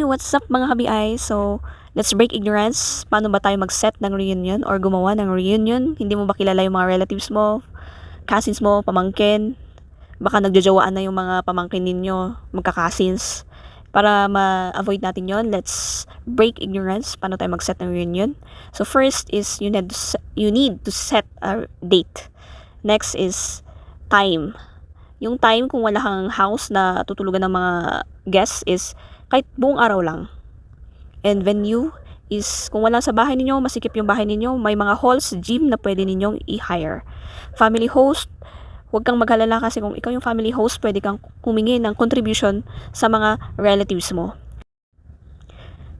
What's up mga kabi-ay? So, let's break ignorance. Paano ba tayo mag-set ng reunion or gumawa ng reunion? Hindi mo ba kilala yung mga relatives mo, cousins mo, pamangkin? Baka nagjajawaan na yung mga pamangkin ninyo, magka-cousins. Para ma-avoid natin yon, let's break ignorance. Paano tayo mag-set ng reunion? So, first is you need to set a date. Next is time. Yung time, kung wala kang house na tutulugan ng mga guests, is kahit buong araw lang. And venue is, kung wala sa bahay ninyo, masikip yung bahay ninyo, may mga halls, gym na pwede ninyong i-hire. Family host, huwag kang maghalala kasi kung ikaw yung family host, pwede kang humingi ng contribution sa mga relatives mo.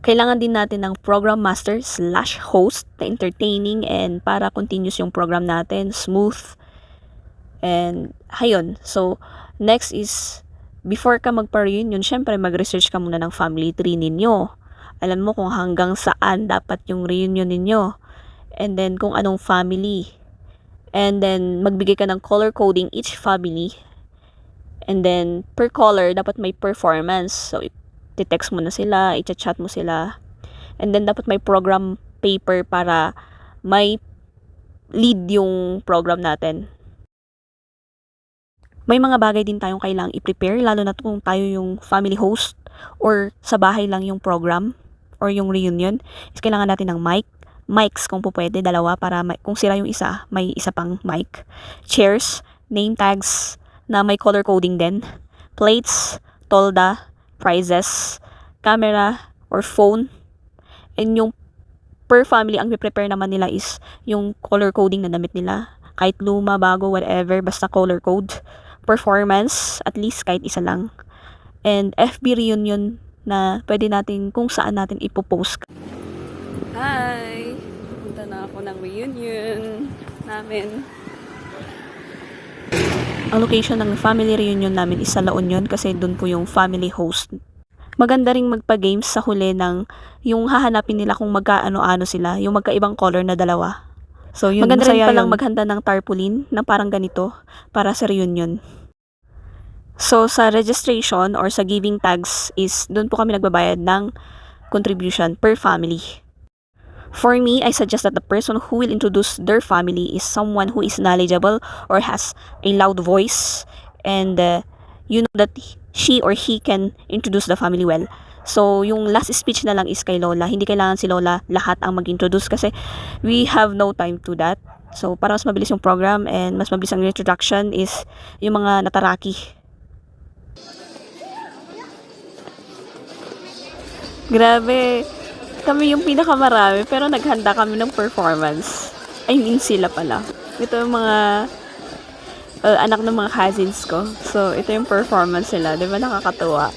Kailangan din natin ng program master / host na entertaining and para continuous yung program natin, smooth. And hayon. So, next is, before ka magpa-reunion, syempre mag-research ka muna ng family tree ninyo. Alam mo kung hanggang saan dapat yung reunion ninyo. And then kung anong family. And then magbigay ka ng color coding each family. And then per color, dapat may performance. So, i-text mo na sila, i-chat mo sila. And then dapat may program paper para may lead yung program natin. May mga bagay din tayong kailangang i-prepare, lalo na kung tayo yung family host or sa bahay lang yung program or yung reunion. Is kailangan natin ng mics kung po pwede, dalawa para kung sira yung isa, may isa pang mic. Chairs, name tags na may color coding din. Plates, tolda, prizes, camera or phone. And yung per family, ang prepare naman nila is yung color coding na damit nila. Kahit luma, bago, whatever, basta color code. Performance, at least kahit isa lang. And FB reunion na pwede natin kung saan natin ipopost. Hi! Punta na ako ng reunion namin. Ang location ng family reunion namin is sa La Union kasi doon po yung family host. Maganda ring magpa-games sa huli ng yung hahanapin nila kung magkaano-ano sila, yung magkaibang color na dalawa. So, yun, maganda rin palang maghanda ng tarpaulin na parang ganito para sa reunion. So, sa registration or sa giving tags is doon po kami nagbabayad ng contribution per family. For me, I suggest that the person who will introduce their family is someone who is knowledgeable or has a loud voice and you know that she or he can introduce the family well. So, yung last speech na lang is kay Lola. Hindi kailangan si Lola lahat ang mag-introduce kasi we have no time to that. So, para mas mabilis yung program and mas mabilis ang introduction is yung mga nataraki. Grabe. Kami yung pinakamarami pero naghanda kami ng performance. I mean, sila pala. Ito yung mga anak ng mga cousins ko. So, ito yung performance nila. Diba nakakatuwa?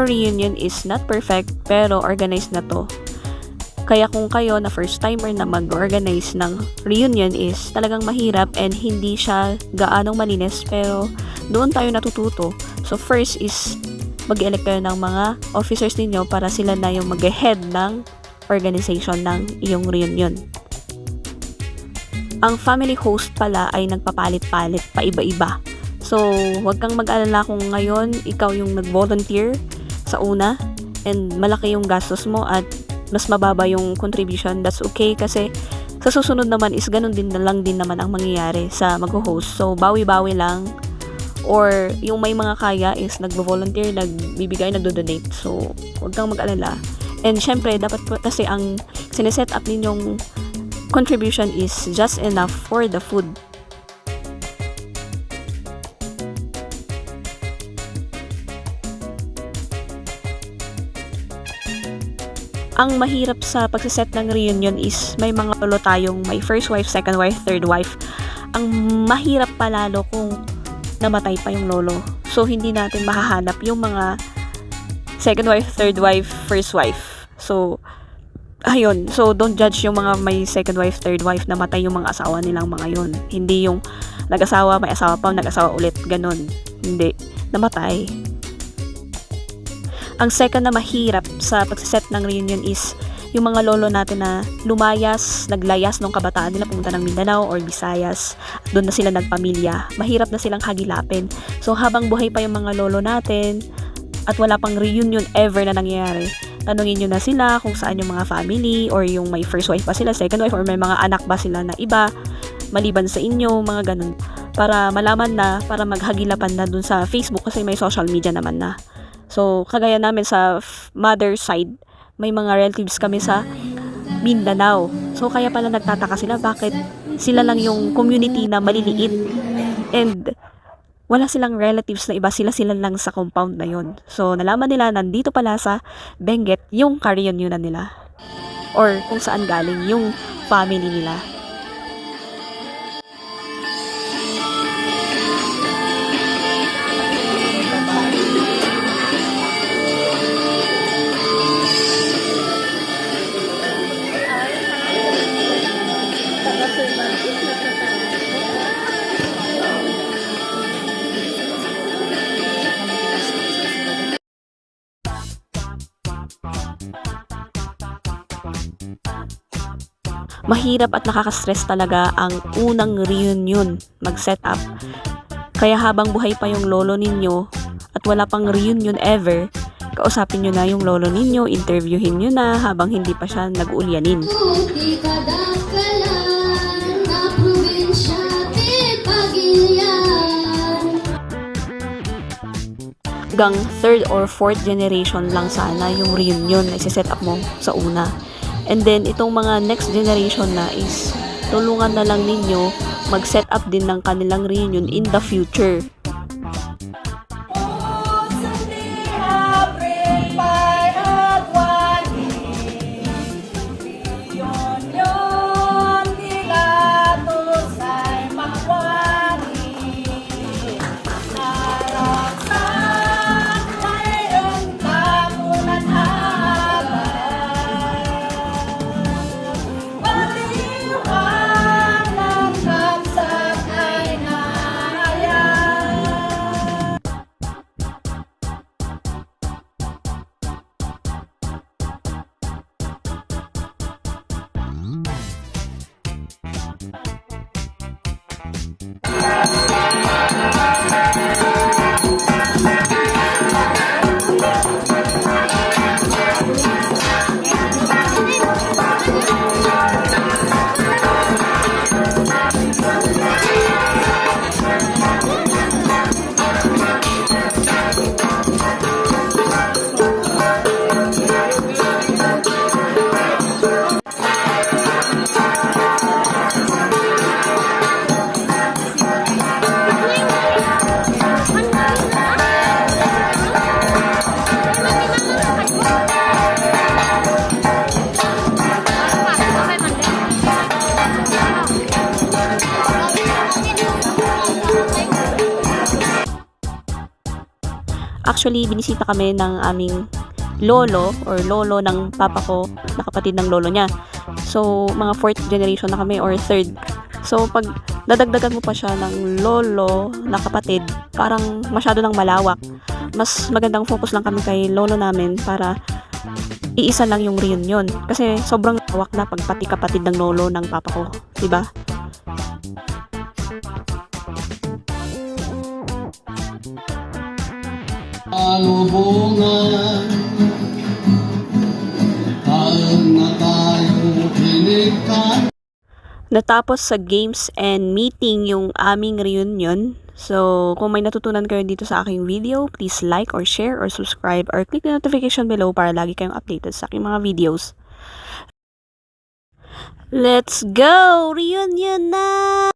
our reunion is not perfect pero organized na to. Kaya kung kayo na first timer na mag-organize ng reunion is talagang mahirap and hindi siya gaanong malinis pero doon tayo natututo. So first is mag-elect kayo ng mga officers ninyo para sila na yung mag-head ng organization ng iyong reunion. Ang family host pala ay nagpapalit-palit pa iba-iba. So huwag kang mag-alala kung ngayon ikaw yung nag-volunteer sa una and malaki yung gastos mo at mas mababa yung contribution, that's okay kasi sa susunod naman is ganun din na lang din naman ang mangyayari sa mag-host. So bawi-bawi lang, or yung may mga kaya is nagvo-volunteer, nagbibigay, nagdo-donate. So huwag kang mag-alala. And syempre dapat kasi ang sineset up ninyong contribution is just enough for the food. Ang mahirap sa pagsiset ng reunion is may mga lolo tayong may first wife, second wife, third wife. Ang mahirap palalo kung namatay pa yung lolo. So hindi natin mahahanap yung mga second wife, third wife, first wife. So ayun, so don't judge yung mga may second wife, third wife, namatay yung mga asawa nilang mga yun. Hindi yung nag-asawa, may asawa pa, nag-asawa ulit, ganun. Hindi, namatay. Ang second na mahirap sa pagsiset ng reunion is yung mga lolo natin na naglayas nung kabataan nila, pumunta ng Mindanao or Visayas, at doon na sila nagpamilya. Mahirap na silang hagilapin. So habang buhay pa yung mga lolo natin at wala pang reunion ever na nangyayari, tanungin nyo na sila kung saan yung mga family, or yung may first wife pa sila, second wife, or may mga anak ba sila na iba maliban sa inyo, mga ganun, para malaman na, para maghagilapan na dun sa Facebook kasi may social media naman na. So kagaya namin sa mother side, may mga relatives kami sa Mindanao. So kaya pala nagtataka sila bakit sila lang yung community na maliliit and wala silang relatives na iba, sila lang sa compound na yon. So nalaman nila nandito pala sa Benguet yung ka-reunion nila, or kung saan galing yung family nila. Mahirap at nakaka-stress talaga ang unang reunion mag-set up. Kaya habang buhay pa yung lolo ninyo at wala pang reunion ever, kausapin nyo na yung lolo ninyo, interviewin nyo na habang hindi pa siya nag-uulyanin. Hanggang third or fourth generation lang sana yung reunion na isi-set up mo sa una. And then, itong mga next generation na is tulungan na lang ninyo mag-set up din ng kanilang reunion in the future. Actually, binisita kami ng aming lolo or lolo ng papa ko na kapatid ng lolo niya. So, mga 4th generation na kami or 3rd. So, pag dadagdagan mo pa siya ng lolo na kapatid, parang masyado nang malawak. Mas magandang focus lang kami kay lolo namin para iisa lang yung reunion. Kasi sobrang lawak na pag pati kapatid ng lolo ng papa ko. Diba? Alubungan Tayo na tayo pinigtan. Natapos sa games and meeting yung aming reunion. So, kung may natutunan kayo dito sa aking video, please like or share or subscribe or click the notification below para lagi kayong updated sa aking mga videos. Let's go! Reunion na!